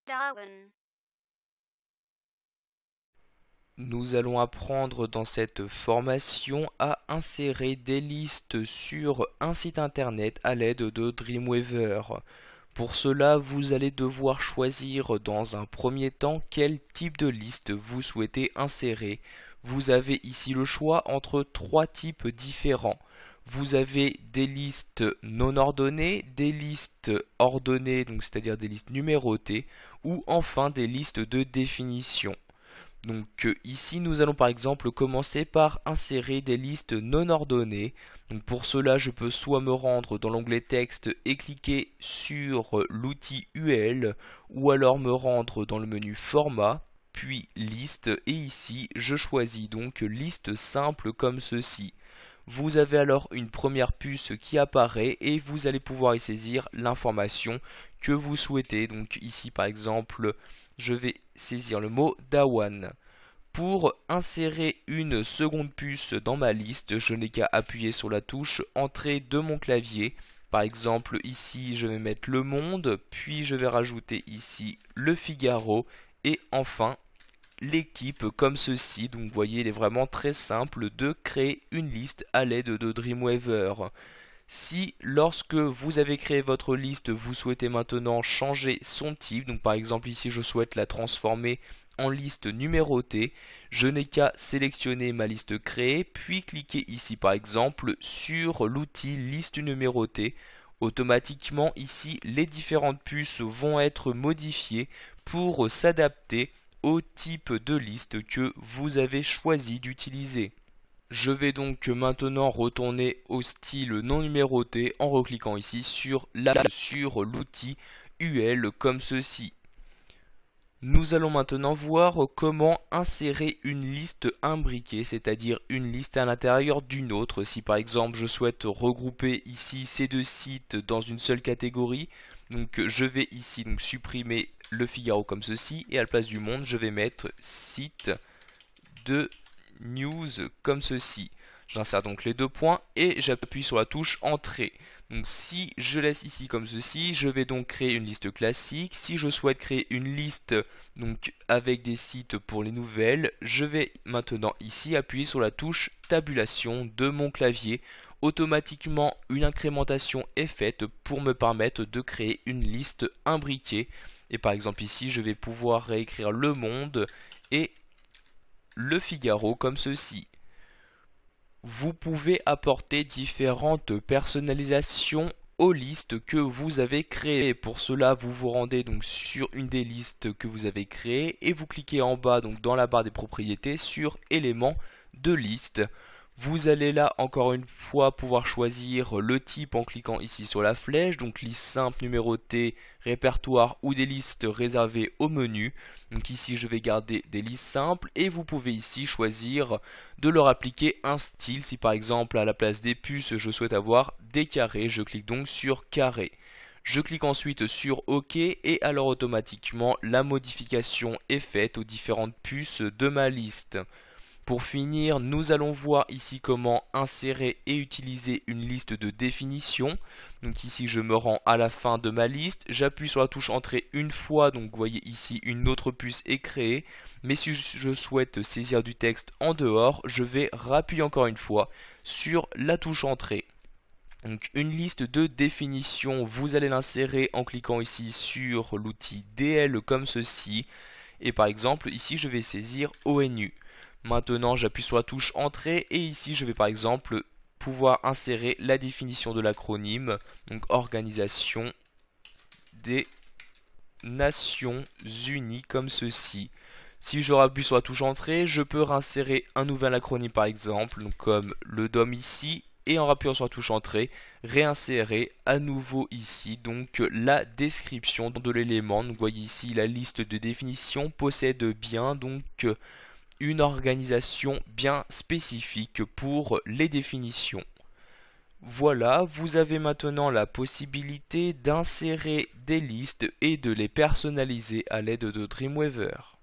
Darwin. Nous allons apprendre dans cette formation à insérer des listes sur un site internet à l'aide de Dreamweaver. Pour cela, vous allez devoir choisir dans un premier temps quel type de liste vous souhaitez insérer. Vous avez ici le choix entre trois types différents. Vous avez des listes non ordonnées, des listes ordonnées, donc c'est-à-dire des listes numérotées, ou enfin des listes de définition. Donc ici nous allons par exemple commencer par insérer des listes non ordonnées. Donc pour cela je peux soit me rendre dans l'onglet texte et cliquer sur l'outil UL, ou alors me rendre dans le menu format, puis liste, et ici je choisis donc liste simple comme ceci. Vous avez alors une première puce qui apparaît et vous allez pouvoir y saisir l'information que vous souhaitez. Donc ici par exemple je vais saisir le mot Dawan. Pour insérer une seconde puce dans ma liste, je n'ai qu'à appuyer sur la touche Entrée de mon clavier. Par exemple, ici, je vais mettre Le Monde, puis je vais rajouter ici Le Figaro, et enfin l'équipe comme ceci. Donc vous voyez, il est vraiment très simple de créer une liste à l'aide de Dreamweaver. Si lorsque vous avez créé votre liste, vous souhaitez maintenant changer son type, donc par exemple ici je souhaite la transformer en liste numérotée, je n'ai qu'à sélectionner ma liste créée, puis cliquer ici par exemple sur l'outil liste numérotée. Automatiquement ici les différentes puces vont être modifiées pour s'adapter au type de liste que vous avez choisi d'utiliser. Je vais donc maintenant retourner au style non numéroté en recliquant ici sur l'outil UL comme ceci. Nous allons maintenant voir comment insérer une liste imbriquée, c'est-à-dire une liste à l'intérieur d'une autre. Si par exemple je souhaite regrouper ici ces deux sites dans une seule catégorie, donc je vais ici donc supprimer Le Figaro comme ceci, et à la place du Monde je vais mettre site de news comme ceci. J'insère donc les deux points et j'appuie sur la touche Entrée. Donc si je laisse ici comme ceci, je vais donc créer une liste classique. Si je souhaite créer une liste donc avec des sites pour les nouvelles, je vais maintenant ici appuyer sur la touche Tabulation de mon clavier. Automatiquement, une incrémentation est faite pour me permettre de créer une liste imbriquée. Et par exemple ici, je vais pouvoir réécrire Le Monde et Le Figaro comme ceci. Vous pouvez apporter différentes personnalisations aux listes que vous avez créées. Pour cela, vous vous rendez donc sur une des listes que vous avez créées et vous cliquez en bas donc dans la barre des propriétés sur éléments de liste. Vous allez là encore une fois pouvoir choisir le type en cliquant ici sur la flèche, donc liste simple, numérotée, répertoire ou des listes réservées au menu. Donc ici je vais garder des listes simples et vous pouvez ici choisir de leur appliquer un style. Si par exemple à la place des puces je souhaite avoir des carrés, je clique donc sur carré. Je clique ensuite sur OK et alors automatiquement la modification est faite aux différentes puces de ma liste. Pour finir, nous allons voir ici comment insérer et utiliser une liste de définition. Donc ici, je me rends à la fin de ma liste. J'appuie sur la touche Entrée une fois. Donc vous voyez ici, une autre puce est créée. Mais si je souhaite saisir du texte en dehors, je vais rappuyer encore une fois sur la touche Entrée. Donc une liste de définition, vous allez l'insérer en cliquant ici sur l'outil DL comme ceci. Et par exemple, ici, je vais saisir ONU. Maintenant, j'appuie sur la touche Entrée et ici, je vais par exemple pouvoir insérer la définition de l'acronyme, donc Organisation des Nations Unies comme ceci. Si je rappuie sur la touche Entrée, je peux réinsérer un nouvel acronyme par exemple, donc comme le DOM ici, et en rappuyant sur la touche Entrée, réinsérer à nouveau ici donc la description de l'élément. Donc vous voyez ici la liste de définitions possède bien donc une organisation bien spécifique pour les définitions. Voilà, vous avez maintenant la possibilité d'insérer des listes et de les personnaliser à l'aide de Dreamweaver.